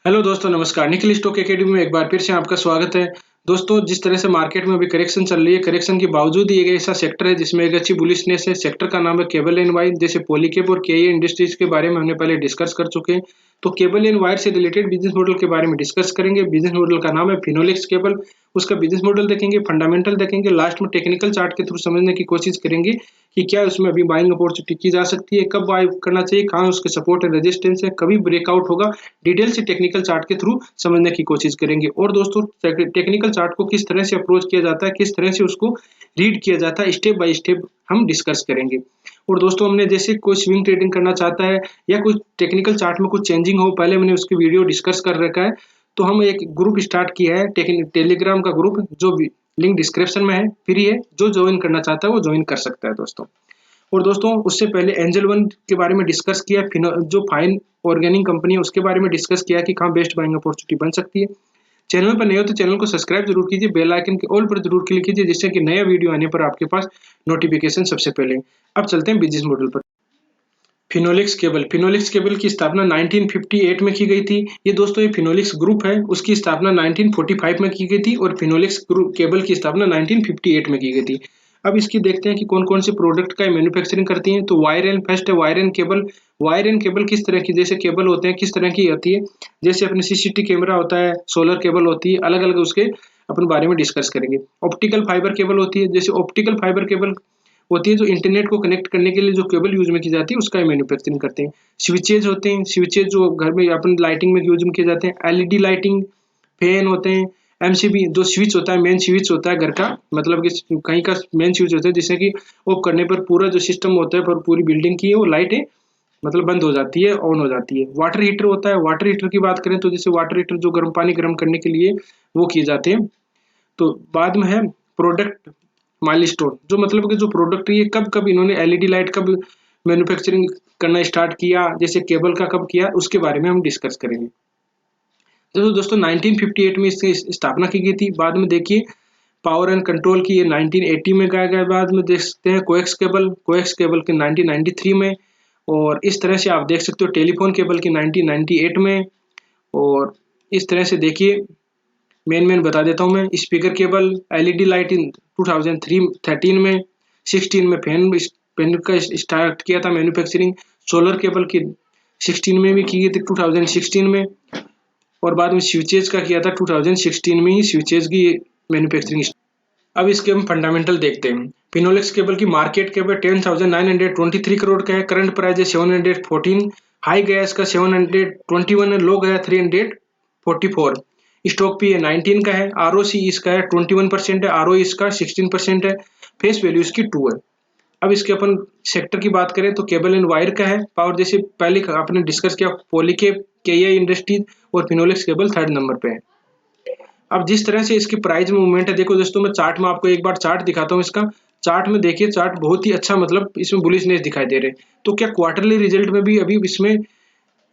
Hello दोस्तों, नमस्कार। Nikhil stock academy में एक बार फिर से आपका स्वागत है। दोस्तों, जिस तरह से मार्केट में अभी करेक्शन चल रही है, करेक्शन के बावजूद ही एक ऐसा सेक्टर है जिसमें एक अच्छी बुलिशनेस है। सेक्टर का नाम है केबल एंड वायर। जैसे पॉलीकैब और केए इंडस्ट्रीज के बारे में हमने पहले डिस्कस कर चुके हैं। तो केबल एंड वायर से रिलेटेड बिजनेस मॉडल के बारे में डिस्कस करेंगे। बिजनेस मॉडल का नाम है फिनोलेक्स केबल। उसका बिजनेस मॉडल देखेंगे, फंडामेंटल देखेंगे, लास्ट में टेक्निकल चार्ट के थ्रू समझने की कोशिश करेंगे कि क्या उसमें अभी बाइंग अपॉर्चुनिटी की जा सकती है, कब बाय करना चाहिए, कहाँ उसके सपोर्ट एंड रेजिस्टेंस है, कभी ब्रेकआउट होगा। डिटेल से टेक्निकल चार्ट के थ्रू समझने की कोशिश करेंगे। और दोस्तों, टेक्निकल चार्ट को किस तरह से अप्रोच किया जाता है, किस तरह से उसको रीड किया जाता है, स्टेप बाय स्टेप हम डिस्कस करेंगे। और दोस्तों, हमने जैसे कोई स्विंग ट्रेडिंग करना चाहता है या कुछ टेक्निकल चार्ट में कुछ चेंजिंग हो, पहले मैंने उसकी वीडियो डिस्कस कर रखा है। तो हम एक ग्रुप स्टार्ट किया है, टेलीग्राम का ग्रुप, जो लिंक डिस्क्रिप्शन में है, फ्री है। जो ज्वाइन करना चाहता है वो ज्वाइन कर सकता है दोस्तों। और दोस्तों, उससे पहले एंजल वन के बारे में डिस्कस किया, जो फाइन ऑर्गेनिक कंपनी है उसके बारे में डिस्कस किया कि कहाँ बेस्ट बाइंग अपॉर्चुनिटी बन सकती है। चैनल पर नए हो तो चैनल को सब्सक्राइब जरूर कीजिए, बेल आइकन के ऑल पर जरूर क्लिक कीजिए, जिससे कि नया वीडियो आने पर आपके पास नोटिफिकेशन सबसे पहले। अब चलते हैं बिजनेस मॉडल पर। फिनोलेक्स केबल की स्थापना 1958 में की गई थी। ये दोस्तों, ये फिनोलेक्स ग्रुप है, उसकी स्थापना 1945 में की गई थी और फिनोलेक्स ग्रुप केबल की स्थापना 1958 में की गई थी। अब इसकी देखते हैं कि कौन कौन से प्रोडक्ट का मैन्युफैक्चरिंग करती हैं। तो वायर एंड फर्स्ट है wire and cable. Wire and cable किस तरह की, जैसे केबल होते हैं किस तरह की होती है, जैसे अपने सीसीटी कैमरा होता है, सोलर केबल होती है, अलग अलग उसके अपन बारे में डिस्कस करेंगे। ऑप्टिकल फाइबर केबल होती है, जैसे ऑप्टिकल फाइबर केबल होती है जो इंटरनेट को कनेक्ट करने के लिए जो केबल यूज में की जाती है उसका मैन्युफैक्चरिंग करते हैं। स्विचेज होते हैं, स्विचेज जो घर में अपन लाइटिंग में यूज में किए जाते हैं। एलईडी लाइटिंग, फैन होते हैं। एमसीबी जो स्विच होता है, मेन स्विच होता है घर का, मतलब कि कहीं का मेन स्विच होता है जिससे कि ऑफ करने पर पूरा जो सिस्टम होता है पर पूरी बिल्डिंग की वो लाइट है मतलब बंद हो जाती है, ऑन हो जाती है। वाटर हीटर होता है। वाटर हीटर की बात करें तो जैसे वाटर हीटर जो गर्म पानी गर्म करने के लिए वो किए जाते हैं। तो बाद में है प्रोडक्ट माइलस्टोन, जो मतलब कि जो प्रोडक्ट ये कब कब इन्होंने एलईडी लाइट कब मैन्युफैक्चरिंग करना स्टार्ट किया, जैसे केबल का कब किया, उसके बारे में हम डिस्कस करेंगे। दोस्तों 1958 में इसकी स्थापना की गई थी। बाद में देखिए पावर एंड कंट्रोल की ये 1980 में गाया गया। बाद में देख सकते हैं कोएक्स केबल के 1993 में। और इस तरह से आप देख सकते हो टेलीफोन केबल की 1998 में। और इस तरह से देखिए मेन बता देता हूँ मैं। Speaker cable, LED light in 2013 में। 16 में फैन का स्टार्ट किया था मैन्युफैक्चरिंग। सोलर केबल की 16 में भी की गई थी 2016 में। और बाद में स्विचेज का किया था 2016 में ही, स्विचेज की मैन्युफैक्चरिंग। अब इसके हम फंडामेंटल देखते हैं। फिनोलेक्स केबल की मार्केट कैप 10,923 करोड़ का है। करंट प्राइस है 714। हाई गया इसका 721 है, लो गया 344। स्टॉक पी है 19 का है। आरओसी इसका है 21% है, आरओई इसका 16% है। फेस वैल्यू इसकी 2 है। अब इसके अपन सेक्टर की बात करें तो केबल एंड वायर का है। पावर जैसे पहले आपने डिस्कस किया, पॉलीकैब, केआई इंडस्ट्रीज और फिनोलेक्स केबल थर्ड नंबर पे है। अब जिस तरह से इसकी प्राइस मूवमेंट है, देखो दोस्तों, मैं चार्ट में आपको एक बार चार्ट दिखाता हूँ इसका। चार्ट में देखिए, चार्ट बहुत ही अच्छा, मतलब इसमें बुलिशनेस दिखाई दे रहे। तो क्या क्वार्टरली रिजल्ट में भी अभी इसमें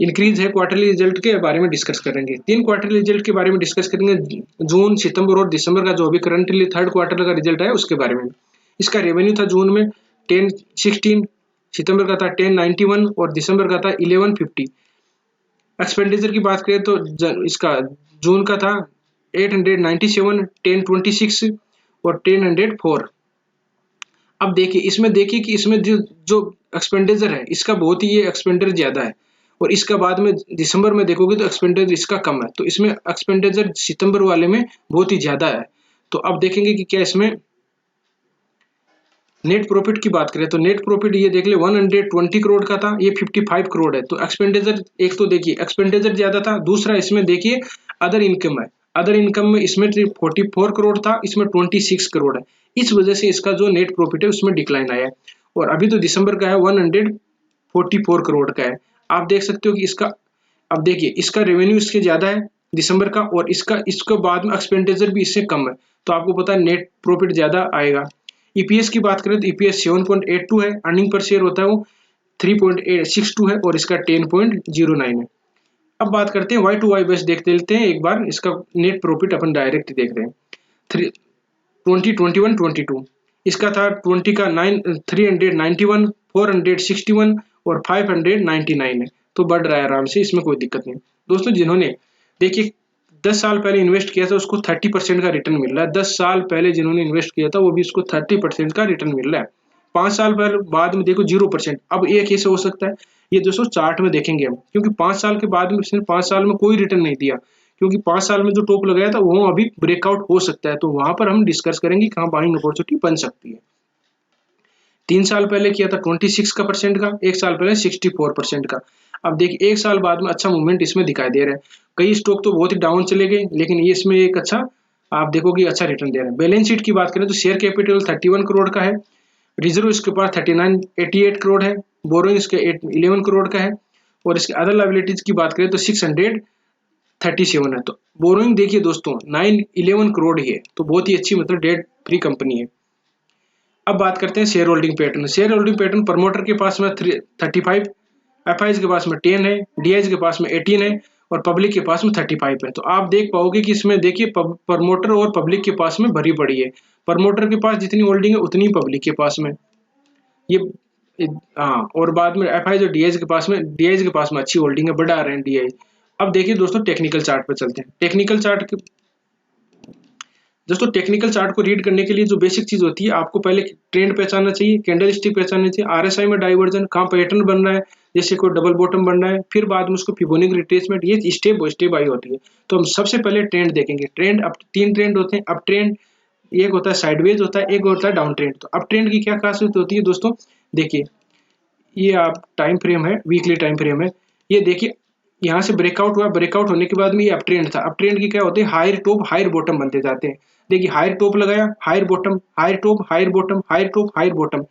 इंक्रीज है? क्वार्टरली रिजल्ट के बारे में डिस्कस करेंगे। 3 क्वार्टरली रिजल्ट के बारे में डिस्कस करेंगे, जून, सितंबर और दिसंबर का जो अभी करंटली थर्ड क्वार्टर का रिजल्ट है उसके बारे में। इसका रेवेन्यू था जून में 1016, सितंबर का था 1091 और दिसंबर का था 1150। एक्सपेंडिचर की बात करें तो इसका जून का था 897, 1026 और 1004। अब देखिए इसमें, देखिए कि इसमें जो जो एक्सपेंडिचर है इसका बहुत ही ये एक्सपेंडिचर ज्यादा है। और इसका बाद में दिसंबर में देखोगे तो एक्सपेंडिचर इसका कम है। तो इसमें एक्सपेंडिचर सितंबर वाले में बहुत ही ज्यादा है। तो अब देखेंगे कि क्या इसमें नेट प्रॉफिट की बात करें तो नेट प्रॉफिट ये देख ले 120 करोड़ का था, ये 55 करोड़ है। तो एक्सपेंडिचर, एक तो देखिए एक्सपेंडिचर ज्यादा था, दूसरा इसमें देखिए अदर इनकम है। अदर इनकम में इसमें 44 करोड़ था, इसमें 26 करोड़ है। इस वजह से इसका जो नेट प्रॉफिट है उसमें डिक्लाइन आया है। और अभी तो दिसंबर का है 144 करोड़ का है। आप देख सकते हो कि इसका, अब देखिए इसका रेवेन्यू इसके ज्यादा है दिसंबर का, और इसके बाद में एक्सपेंडिचर भी इससे कम है। तो आपको पता है नेट प्रॉफिट ज्यादा आएगा। ईपीएस की बात करें तो ईपीएस 7.82 है, अर्निंग पर शेयर होता है वो 3.62 है और इसका 10.09 है। अब बात करते हैं वाई टू वाई बेस देख लेते हैं एक बार। इसका नेट प्रॉफिट अपन डायरेक्ट देख रहे हैं 2021-22। इसका था 20 का 391, 461 और 599 है। तो बढ़ रहा है आराम से, इसमें कोई दिक्कत नहीं। दोस्तों, जिन्होंने देखिए 10 साल पहले इन्वेस्ट किया था उसको 30% का रिटर्न मिल रहा है। 10 साल पहले जिन्होंने इन्वेस्ट किया था वो भी उसको 30% का रिटर्न मिल रहा है। 5 साल बाद में देखो 0%। अब ये कैसे हो सकता है? ये दोस्तों चार्ट में देखेंगे हम, क्योंकि 5 साल के बाद में इसने 5 साल में कोई रिटर्न नहीं दिया, क्योंकि 5 साल में जो टॉप लगाया था वो अभी ब्रेकआउट हो सकता है। तो वहां पर हम डिस्कस करेंगे कहाँ बाइंग अपॉर्चुनिटी बन सकती है। 3 साल पहले किया था 26% का, 1 साल पहले 64% का। अब देखिए 1 साल बाद में अच्छा मूवमेंट इसमें दिखाई दे रहा है। कई स्टॉक तो बहुत ही डाउन चले गए, लेकिन ये इसमें एक अच्छा, आप देखोगे अच्छा रिटर्न दे रहे हैं। बैलेंस शीट की बात करें तो शेयर कैपिटल 31 करोड़ का है, रिजर्व इसके पास 88 करोड़ है, बोरोइंग इसके 11 करोड़ का है, और इसके अदर लायबिलिटीज की बात करें तो 637 है। तो बोरोइंग देखिए दोस्तों 911 करोड़ ही है, तो बहुत ही अच्छी मतलब डेट फ्री कंपनी है। अब बात करते हैं share holding pattern. Share holding pattern promoter के पास में 35, एफआईज के पास में 10 है, डीआईज के पास में 18 है, और पब्लिक के पास में 35 है। तो आप देख पाओगे कि इसमें देखिए प्रमोटर और पब्लिक के पास में भरी पड़ी है। प्रमोटर के पास जितनी होल्डिंग है उतनी पब्लिक के पास में ये, हाँ, और बाद में एफआईज और डीआईज के पास में अच्छी होल्डिंग है, बढ़ा रहे हैं डीआई। अब देखिए दोस्तों टेक्निकल चार्ट पे चलते हैं। टेक्निकल चार्ट को रीड करने के लिए जो बेसिक चीज होती है, आपको पहले ट्रेंड पहचानना चाहिए, कैंडल स्टिक पहचानना चाहिए, आरएसआई में डाइवर्जन कहाँ पैटर्न बन रहा है, जैसे कोई डबल बॉटम बन रहा है, फिर बाद में उसको फिबोनाची रिट्रेसमेंट, ये स्टेप बाय स्टेप आई होती है। तो हम सबसे पहले ट्रेंड देखेंगे। ट्रेंड अब 3 ट्रेंड होते हैं। अब ट्रेंड एक होता है साइडवेज होता है, एक होता है डाउन ट्रेंड। तो अब ट्रेंड की क्या खासियत होती है दोस्तों, देखिए ये आप टाइम फ्रेम है, वीकली टाइम फ्रेम है, ये देखिए यहाँ से ब्रेकआउट हुआ, ब्रेकआउट होने के बाद में ये अप ट्रेंड था। अप ट्रेंड की क्या होती है, हायर टॉप हायर बॉटम बनते जाते हैं। देखिए हायर टॉप लगाया, higher bottom, higher top higher bottom, higher top higher bottom.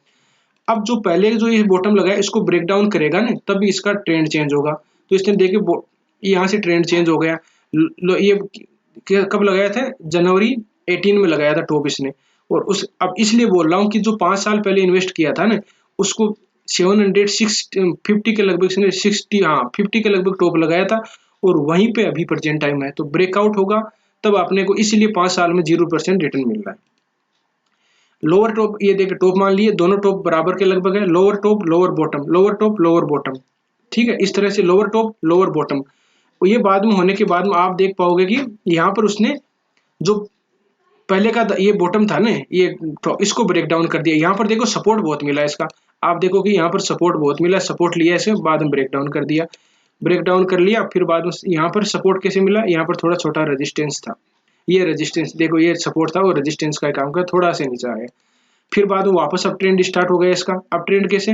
अब जो पहले जो ये बॉटम लगाया इसको ब्रेक डाउन करेगा ना, तभी इसका ट्रेंड चेंज होगा। तो इसने देखिए यहाँ से ट्रेंड चेंज हो गया। ये कब लगाया था, जनवरी 18 में लगाया था टॉप इसने। और उस अब इसलिए बोल रहा हूँ कि जो 5 साल पहले इन्वेस्ट किया था ना, उसको 750 के लगभग, 60, हाँ 50 के लगभग टॉप लगाया था, और वहीं पे अभी प्रेजेंट टाइम है। तो ब्रेकआउट होगा तब आपने को, इसीलिए 5 साल में 0% रिटर्न मिल रहा है। लोअर टॉप, ये देखिए टॉप मान लिए, दोनों टॉप बराबर के लगभग है, lower top lower bottom, lower top lower bottom, ठीक है, इस तरह से लोअर टॉप लोअर बॉटम। और ये बाद में होने के बाद में आप देख पाओगे कि यहाँ पर उसने जो पहले का ये बॉटम था ना, ये इसको ब्रेक डाउन कर दिया। यहाँ पर देखो सपोर्ट बहुत मिला इसका, आप देखो कि यहाँ पर सपोर्ट बहुत मिला, सपोर्ट लिया इसे, बाद में ब्रेक डाउन कर दिया, ब्रेक डाउन कर लिया, फिर बाद में यहाँ पर सपोर्ट कैसे मिला, यहाँ पर थोड़ा छोटा रेजिस्टेंस था, ये रेजिस्टेंस देखो, ये सपोर्ट था और रेजिस्टेंस का काम कर थोड़ा से नीचे आया, फिर बाद में वापस अप ट्रेंड स्टार्ट हो गया इसका। अप ट्रेंड कैसे,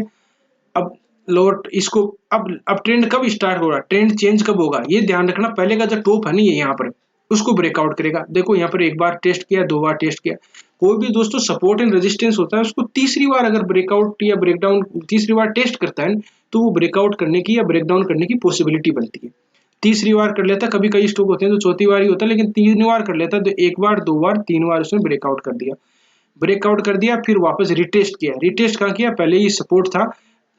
अब लोअर इसको, अब ट्रेंड कब स्टार्ट होगा, ट्रेंड चेंज कब होगा, ये ध्यान रखना। पहले का जो टॉप है ना, ये यहाँ पर उसको ब्रेकआउट करेगा। देखो यहाँ पर एक बार टेस्ट किया, 2 बार टेस्ट किया। कोई भी दोस्तों सपोर्ट एंड रेजिस्टेंस होता है, उसको तीसरी बार अगर ब्रेकआउट या ब्रेकडाउन तीसरी बार टेस्ट करता है, तो वो ब्रेकआउट करने की या ब्रेकडाउन करने की पॉसिबिलिटी बनती है। तीसरी बार कर लेता, कभी कई स्टॉक होते हैं तो चौथी बार ही होता है, लेकिन 3 बार कर लेता, तो 1 बार 2 बार 3 बार उसने ब्रेकआउट कर दिया, ब्रेकआउट कर दिया, फिर वापस रिटेस्ट किया। रिटेस्ट कहाँ किया, पहले ही सपोर्ट था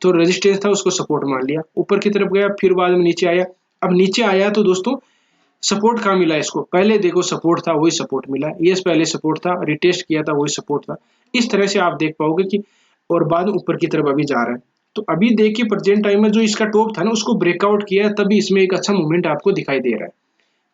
तो रेजिस्टेंस था, उसको सपोर्ट मान लिया, ऊपर की तरफ गया, फिर बाद में नीचे आया। अब नीचे आया तो दोस्तों सपोर्ट कहाँ मिला इसको, पहले देखो सपोर्ट था वही सपोर्ट मिला, ये पहले सपोर्ट था, रिटेस्ट किया था वही सपोर्ट था। इस तरह से आप देख पाओगे कि, और बाद में ऊपर की तरफ अभी जा रहा है। तो अभी देखिए प्रेजेंट टाइम में जो इसका टॉप था ना, उसको ब्रेकआउट किया, तभी इसमें एक अच्छा मूवमेंट आपको दिखाई दे रहा है।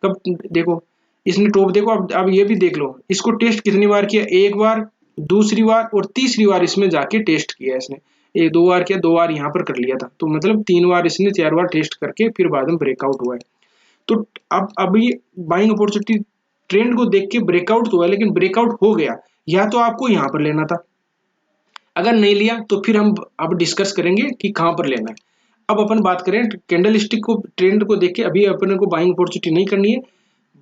कब देखो इसने टॉप देखो, अब ये भी देख लो, इसको टेस्ट कितनी बार किया, 1 बार, दूसरी बार और तीसरी बार इसमें जाके टेस्ट किया इसने। 1-2 बार किया, 2 बार यहाँ पर कर लिया था, तो मतलब 3 बार इसने 4 बार टेस्ट करके फिर बाद में ब्रेकआउट हुआ है। तो अब अभी बाइंग अपॉर्चुनिटी ट्रेंड को देख के ब्रेकआउट तो हुआ, लेकिन ब्रेकआउट हो गया, या तो आपको यहाँ पर लेना था, अगर नहीं लिया तो फिर हम अब डिस्कस करेंगे कि कहाँ पर लेना है। अब अपन बात करें कैंडल स्टिक को, ट्रेंड को देख के अभी अपन को बाइंग अपॉर्चुनिटी नहीं करनी है,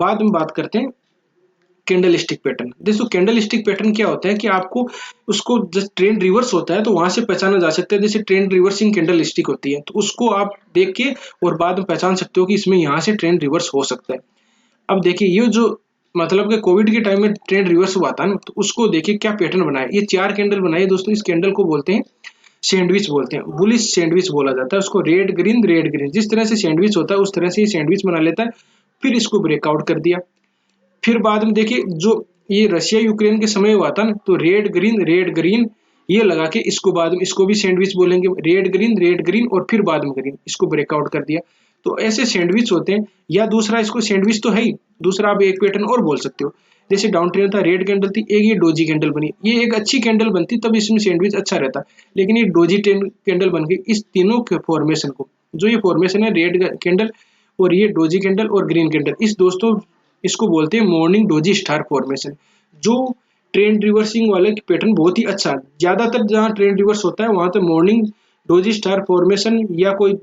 बाद में बात करते हैं कैंडल स्टिक पैटर्न। दोस्तों कैंडल स्टिक पैटर्न क्या होता है कि आपको उसको जब ट्रेंड रिवर्स होता है तो वहां से पहचाना जा सकता है, जैसे ट्रेंड रिवर्सिंग कैंडल स्टिक होती है, तो उसको आप देख के और बाद में पहचान सकते हो कि इसमें यहाँ से ट्रेंड रिवर्स हो सकता है। अब देखिए ये जो मतलब कि कोविड के टाइम में ट्रेंड रिवर्स हुआ था ना, तो उसको देखिए क्या पैटर्न बनाया, ये 4 कैंडल बनाए दोस्तों। इस कैंडल को बोलते हैं सैंडविच, बोलते हैं बुलिश सैंडविच बोला जाता है उसको, रेड ग्रीन, जिस तरह से सैंडविच होता है उस तरह से ये सैंडविच बना लेता है। फिर इसको ब्रेकआउट कर दिया, फिर बाद में देखिए जो ये रशिया यूक्रेन के समय हुआ था ना, तो रेड ग्रीन ये लगा के इसको बाद में इसको भी सैंडविच बोलेंगे, रेड ग्रीन और फिर बाद में ग्रीन, इसको ब्रेकआउट कर दिया। तो ऐसे सैंडविच होते हैं। या दूसरा, इसको सैंडविच तो है ही, दूसरा आप एक पैटर्न और बोल सकते हो। जैसे डाउन ट्रेन था, रेड कैंडल थी, एक ये डोजी कैंडल बनी, ये एक अच्छी कैंडल बनती तब इसमें सैंडविच अच्छा रहता, लेकिन ये डोजी कैंडल बन गई। इस तीनों के फॉर्मेशन को, जो ये फॉर्मेशन है रेड कैंडल और ये डोजी कैंडल और ग्रीन कैंडल, इस दोस्तों इसको बोलते हैं मॉर्निंग डोजी स्टार फॉर्मेशन। जो ट्रेंड रिवर्सिंग वाले पैटर्न बहुत ही अच्छा, ज्यादातर जहाँ ट्रेंड रिवर्स होता है वहां तो मॉर्निंग डोजी स्टार फॉर्मेशन या कोई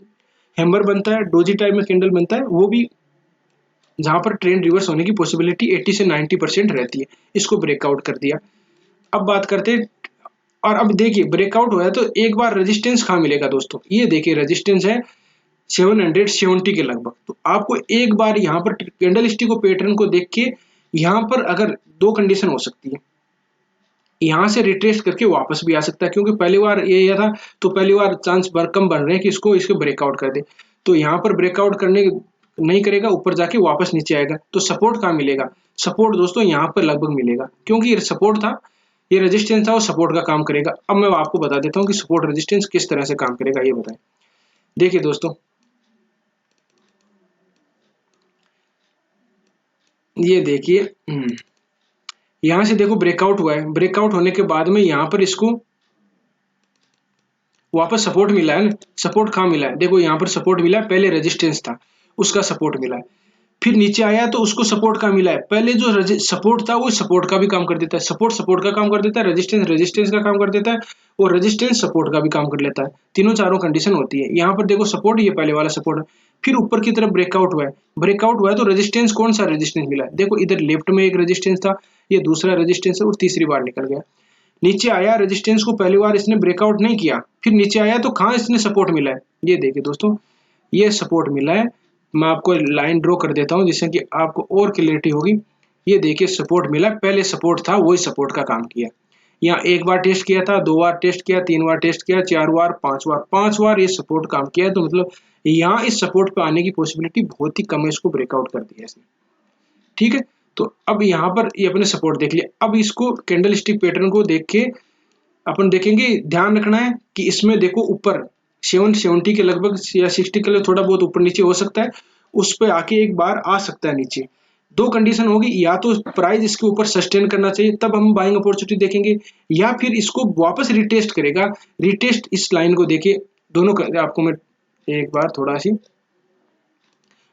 हैमर बनता है, डोजी टाइप में कैंडल बनता है, वो भी जहां पर ट्रेंड रिवर्स होने की पॉसिबिलिटी 80 से 90% रहती है। इसको ब्रेकआउट कर दिया। अब बात करते हैं, और अब देखिए ब्रेकआउट हुआ है तो एक बार रेजिस्टेंस कहाँ मिलेगा दोस्तों, ये देखिए रेजिस्टेंस है 770 के लगभग। तो आपको एक बार यहाँ पर कैंडल स्टिक को पैटर्न को देख के यहाँ पर अगर दो कंडीशन हो सकती है, यहाँ से रिट्रेस करके वापस भी आ सकता है, क्योंकि पहली बार ये था तो पहली बार चांस कम बन रहे हैं कि इसको ब्रेकआउट कर दे। तो यहाँ पर ब्रेकआउट करने नहीं करेगा, ऊपर जाके वापस नीचे आएगा। तो सपोर्ट कहाँ मिलेगा, सपोर्ट दोस्तों यहाँ पर लगभग मिलेगा, क्योंकि ये सपोर्ट था, ये रेजिस्टेंस था, वो सपोर्ट का काम करेगा। अब मैं आपको बता देता हूँ कि सपोर्ट रेजिस्टेंस किस तरह से काम करेगा, ये बताएं। देखिए दोस्तों, ये देखिए यहां से देखो ब्रेकआउट हुआ है, ब्रेकआउट होने के बाद में यहाँ पर इसको वापस सपोर्ट मिला है। सपोर्ट कहाँ मिला है, देखो यहाँ पर सपोर्ट मिला है, पहले रेजिस्टेंस था उसका सपोर्ट मिला है, फिर नीचे आया तो उसको सपोर्ट का मिला है। पहले जो सपोर्ट था वो सपोर्ट का भी काम कर देता है, सपोर्ट का काम कर देता है, रेजिस्टेंस का काम कर देता है, और रेजिस्टेंस सपोर्ट का भी काम कर लेता है। तीनों चारों कंडीशन होती है। यहाँ पर देखो सपोर्ट, ये पहले वाला सपोर्ट है, फिर ऊपर की तरफ ब्रेकआउट हुआ है। ब्रेकआउट हुआ है तो रेजिस्टेंस, कौन सा रेजिस्टेंस मिला है, देखो इधर लेफ्ट में एक रेजिस्टेंस था, ये दूसरा रेजिस्टेंस है, और तीसरी बार निकल गया। नीचे आया, रेजिस्टेंस को पहली बार इसने ब्रेकआउट नहीं किया, फिर नीचे आया तो कहाँ इसने सपोर्ट मिला है, ये देखिए दोस्तों, ये सपोर्ट मिला है। मैं आपको लाइन ड्रॉ कर देता हूं जिससे कि आपको और क्लियरिटी होगी। ये देखिए सपोर्ट मिला, पहले सपोर्ट था वही सपोर्ट का काम किया। यहाँ एक बार टेस्ट किया था, 2 बार टेस्ट किया, 3 बार टेस्ट किया, 4 बार, 5 बार ये सपोर्ट काम किया है। तो मतलब यहाँ इस सपोर्ट पे आने की पॉसिबिलिटी बहुत ही कम है, इसको ब्रेकआउट कर दिया इसने, ठीक है। तो अब यहाँ पर ये अपने सपोर्ट देख लिया। अब इसको कैंडल स्टिक पैटर्न को देख के अपन देखेंगे, ध्यान रखना है कि इसमें देखो ऊपर 770 के लगभग या 60 के लिए थोड़ा बहुत ऊपर नीचे हो सकता है, उस पर आके एक बार आ सकता है नीचे। दो कंडीशन होगी, या तो प्राइस इसके ऊपर सस्टेन करना चाहिए तब हम बाइंग अपॉर्चुनिटी देखेंगे, या फिर इसको वापस रिटेस्ट करेगा। रिटेस्ट इस लाइन को देखिए, दोनों आपको मैं एक बार थोड़ा सी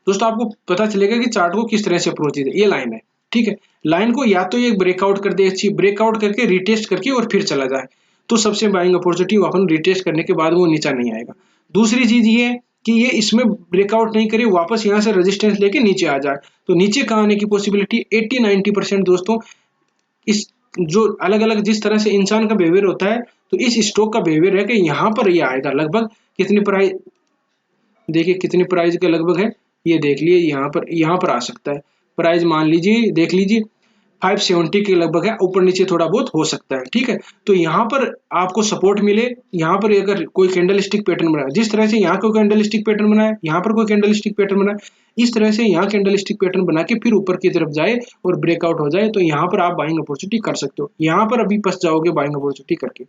दोस्तों आपको पता चलेगा कि चार्ट को किस तरह से अप्रोच है। ये लाइन है, ठीक है। लाइन को या तो ये ब्रेकआउट कर दे, अच्छी ब्रेकआउट करके रिटेस्ट करके और फिर चला जाए, तो सबसे बाइंग अपॉर्चुनिटी अपन रिटेस्ट करने के बाद वो नीचा नहीं आएगा। दूसरी चीज ये कि ये इसमें ब्रेकआउट नहीं करे, वापस यहाँ से रेजिस्टेंस लेके नीचे आ जाए, तो नीचे कहाँ आने की पॉसिबिलिटी 80-90% दोस्तों। इस जो अलग अलग जिस तरह से इंसान का बिहेवियर होता है, तो इस स्टॉक का बिहेवियर है कि यहाँ पर ये आएगा लगभग कितनी प्राइस, देखिए कितनी प्राइस के लगभग है, ये देख लिए यहाँ पर आ सकता है। प्राइस मान लीजिए, देख लीजिए 570 के लगभग है, ऊपर नीचे थोड़ा बहुत हो सकता है, ठीक है। तो यहाँ पर आपको सपोर्ट मिले, यहाँ पर अगर कोई कैंडल स्टिक पैटर्न बनाए, जिस तरह से यहाँ कोई कैंडल स्टिक पैटर्न बनाए, यहाँ पर कोई कैंडल स्टिक पैटर्न बनाए, इस तरह से यहाँ कैंडल स्टिक पैटर्न बना के फिर ऊपर की तरफ जाए और ब्रेकआउट हो जाए, तो यहाँ पर आप बाइंग अपॉर्चुनिटी कर सकते हो। यहाँ पर अभी फंस जाओगे बाइंग अपॉर्चुनिटी करके।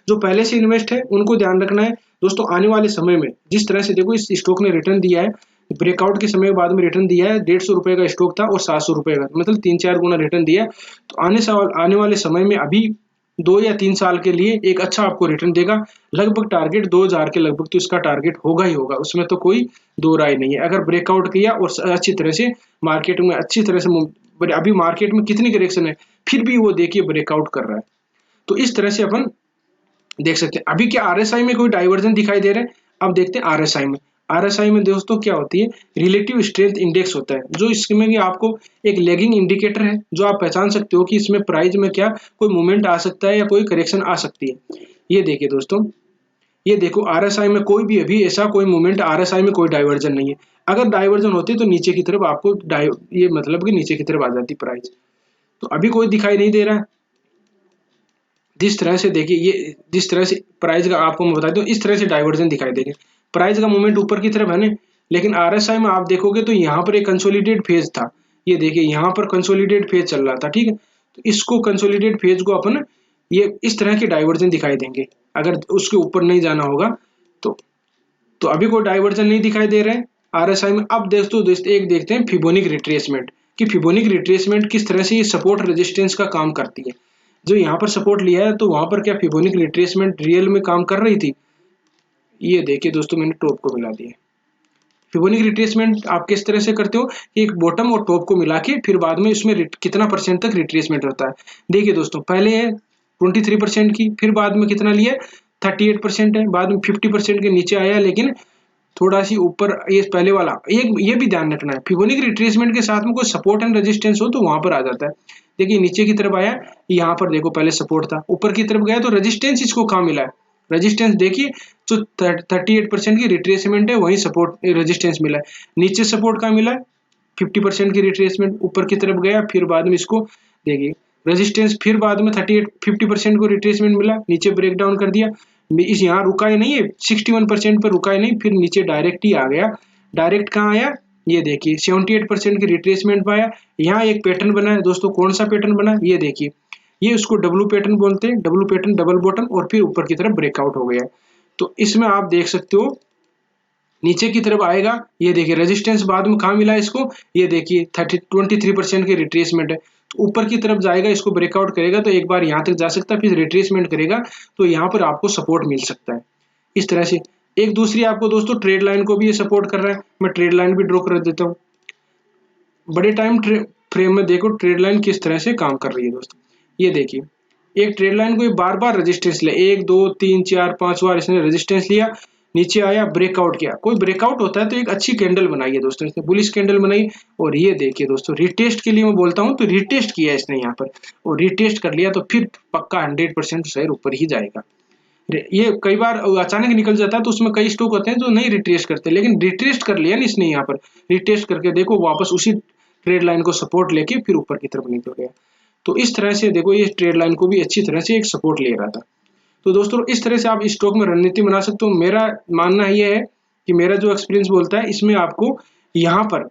जो पहले से इन्वेस्ट है उनको ध्यान रखना है दोस्तों, आने वाले समय में जिस तरह से देखो इस स्टॉक ने रिटर्न दिया है, ब्रेकआउट के समय बाद में रिटर्न दिया है, 150 रुपए का स्टॉक था और 700 रुपए का, मतलब 3-4 गुना रिटर्न दिया है। तो आने वाले समय में अभी 2 या 3 साल के लिए एक अच्छा आपको रिटर्न देगा। लगभग टारगेट 2000 के लगभग तो इसका टारगेट होगा ही होगा, उसमें तो कोई दो राय नहीं है। अगर ब्रेकआउट किया और अच्छी तरह से मार्केट में अच्छी तरह से, अभी मार्केट में कितनी करेक्शन है फिर भी वो देखिए ब्रेकआउट कर रहा है, तो इस तरह से अपन देख सकते हैं। अभी क्या आरएसआई में कोई डाइवर्जन दिखाई दे रहा है, अब देखते हैं आरएसआई में दोस्तों क्या होती है, रिलेटिव स्ट्रेंथ इंडेक्स होता है, जो इसमें भी आपको एक लेगिंग इंडिकेटर है, जो आप पहचान सकते हो कि इसमें प्राइस में क्या कोई मूवमेंट आ सकता है या कोई करेक्शन आ सकती है। ये देखिए दोस्तों, ये देखो आरएसआई में कोई भी अभी ऐसा कोई मूवमेंट, आरएसआई में कोई डाइवर्जन नहीं है। अगर डाइवर्जन होती तो नीचे की तरफ आपको ये मतलब कि नीचे की तरफ आ जाती प्राइस, तो अभी कोई दिखाई नहीं दे रहा है। जिस तरह से देखिए, ये जिस तरह से प्राइस का आपको मैं बता दूं, इस तरह से डाइवर्जन दिखाई देगा, प्राइस का मूवमेंट ऊपर की तरफ है ना। लेकिन आरएसआई में आप देखोगे तो यहाँ पर एक कंसोलिडेट फेज था, ये देखिए यहाँ पर कंसोलिडेट फेज चल रहा था, ठीक है। तो इसको कंसोलिडेट फेज को अपन ये इस तरह के डाइवर्जन दिखाई देंगे, अगर उसके ऊपर नहीं जाना होगा तो अभी कोई डाइवर्जन नहीं दिखाई दे रहे हैं। RSI में। अब दोस्तों एक देखते हैं फिबोनिक रिट्रेसमेंट, कि फिबोनिक रिट्रेसमेंट किस तरह से ये सपोर्ट रेजिस्टेंस का काम करती है। जो यहाँ पर सपोर्ट लिया है तो वहां पर क्या फिबोनिक रिट्रेसमेंट रियल में काम कर रही थी। ये देखिए दोस्तों मैंने टॉप को मिला दिया। फिबोनिक रिट्रेसमेंट आप किस तरह से करते हो कि एक बॉटम और टॉप को मिला के फिर बाद में इसमें कितना परसेंट तक रिट्रेसमेंट होता है। देखिए दोस्तों पहले है 23% की, फिर बाद में कितना लिया 38% है, बाद में 50% के नीचे आया, लेकिन थोड़ा सी ऊपर ये पहले वाला। ये भी ध्यान रखना है, फिबोनिक रिट्रेसमेंट के साथ में कोई सपोर्ट एंड रेजिस्टेंस हो तो वहां पर आ जाता है। देखिए नीचे की तरफ आया, यहाँ पर देखो पहले सपोर्ट था, ऊपर की तरफ गया तो रेजिस्टेंस इसको कहाँ मिला है, रेजिस्टेंस देखिए जो 38% की रिट्रेसमेंट है वही सपोर्ट रेजिस्टेंस मिला है। नीचे सपोर्ट कहाँ मिला है 50% की रिट्रेसमेंट, ऊपर की तरफ गया, फिर बाद में इसको देखिए रेजिस्टेंस, फिर बाद में 50% को रिट्रेसमेंट मिला, नीचे ब्रेक डाउन कर दिया। इस यहाँ रुका ही नहीं है 61% पर रुका ही नहीं, फिर नीचे डायरेक्ट ही आ गया। डायरेक्ट कहाँ आया ये देखिए 78% की रिट्रेसमेंट पाया। यहाँ एक पैटर्न बना है दोस्तों, कौन सा पैटर्न बना ये देखिए, ये उसको डब्लू पैटर्न बोलते हैं, डब्लू पैटर्न डबल बॉटम, और फिर ऊपर की तरफ ब्रेकआउट हो गया। तो इसमें आप देख सकते हो नीचे की तरफ आएगा, ये देखिए रेजिस्टेंस बाद में कहाँ मिला है इसको, ये देखिए 23% की रिट्रेसमेंट है। तो ऊपर की तरफ जाएगा, इसको ब्रेकआउट करेगा तो एक बार यहाँ तक जा सकता है, फिर रिट्रेसमेंट करेगा तो यहाँ पर आपको सपोर्ट मिल सकता है। इस तरह से एक दूसरी आपको दोस्तों ट्रेड लाइन को भी ये सपोर्ट कर रहा है। मैं ट्रेड लाइन भी ड्रॉ कर देता हूँ। बड़े टाइम फ्रेम में देखो ट्रेड लाइन किस तरह से काम कर रही है दोस्तों। ये देखिए एक ट्रेड लाइन को बार बार रेजिस्टेंस लिया, 1 2 3 4 5 बार इसने रेजिस्टेंस लिया, नीचे आया ब्रेकआउट किया। कोई ब्रेकआउट होता है तो एक अच्छी कैंडल बनाई है दोस्तों, इसने बुलिश कैंडल बनाई। और ये देखिए दोस्तों रिटेस्ट के लिए मैं बोलता हूँ तो रिटेस्ट किया इसने यहाँ पर, और रिटेस्ट कर लिया तो फिर पक्का 100% शेयर ऊपर ही जाएगा। ये कई बार अचानक निकल जाता है तो उसमें कई स्टॉक होते हैं जो नहीं रिट्रेस्ट करते, लेकिन रिट्रेस्ट कर लिया ना इसने यहाँ पर, रिट्रेस्ट करके देखो वापस उसी ट्रेड लाइन को सपोर्ट लेके फिर ऊपर की तरफ निकल गया। तो इस तरह से देखो ये ट्रेड लाइन को भी अच्छी तरह से एक सपोर्ट ले रहा था। तो दोस्तों इस तरह से आप स्टॉक में रणनीति बना सकते हो। मेरा मानना ये है कि मेरा जो एक्सपीरियंस बोलता है इसमें आपको यहाँ पर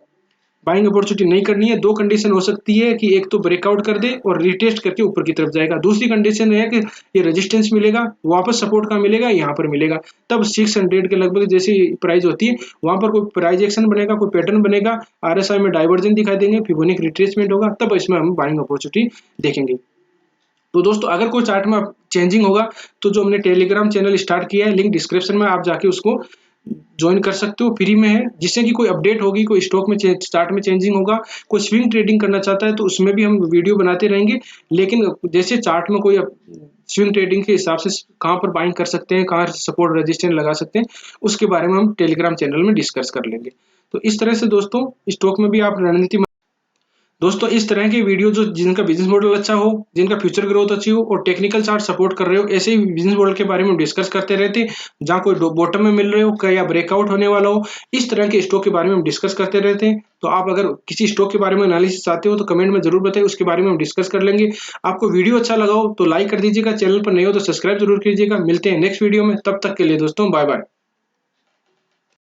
बाइंग अपॉर्चुनिटी नहीं करनी है। दो कंडीशन हो सकती है कि एक तो ब्रेकआउट कर दे और रिटेस्ट करके ऊपर की तरफ जाएगा, दूसरी कंडीशन है कि ये रेजिस्टेंस मिलेगा, वापस सपोर्ट का मिलेगा, यहाँ पर मिलेगा, तब 600 के लगभग जैसी प्राइस होती है वहां पर कोई प्राइस एक्शन बनेगा, कोई पैटर्न बनेगा, RSI में डाइवर्जन दिखाई देंगे, फिबोनिक रिट्रेसमेंट होगा, तब इसमें हम बाइंग अपॉर्चुनिटी देखेंगे। तो दोस्तों अगर कोई चार्ट में चेंजिंग होगा तो जो हमने टेलीग्राम चैनल स्टार्ट किया है, लिंक डिस्क्रिप्शन में, आप जाके उसको ज्वाइन कर सकते हो, फ्री में है, जिससे कि कोई अपडेट होगी, कोई स्टॉक में चार्ट में चेंजिंग होगा, कोई स्विंग ट्रेडिंग करना चाहता है तो उसमें भी हम वीडियो बनाते रहेंगे। लेकिन जैसे चार्ट में कोई स्विंग ट्रेडिंग के हिसाब से कहाँ पर बाइंग कर सकते हैं, कहाँ सपोर्ट रेजिस्टेंस लगा सकते हैं, उसके बारे में हम टेलीग्राम चैनल में डिस्कस कर लेंगे। तो इस तरह से दोस्तों स्टॉक में भी आप रणनीति दोस्तों इस तरह के वीडियो जो जिनका बिजनेस मॉडल अच्छा हो, जिनका फ्यूचर ग्रोथ अच्छी हो और टेक्निकल चार्ट सपोर्ट कर रहे हो, ऐसे ही बिजनेस मॉडल के बारे में डिस्कस करते रहते हैं। जहां कोई बॉटम में मिल रहे हो क्या ब्रेकआउट होने वाला हो, इस तरह के स्टॉक के बारे में हम डिस्कस करते रहते हैं। तो आप अगर किसी स्टॉक के बारे में एनालिसिस चाहते हो तो कमेंट में जरूर बताइए, उसके बारे में हम डिस्कस कर लेंगे। आपको वीडियो अच्छा लगा हो तो लाइक कर दीजिएगा, चैनल पर नए हो तो सब्सक्राइब जरूर कीजिएगा। मिलते हैं नेक्स्ट वीडियो में, तब तक के लिए दोस्तों बाय बाय।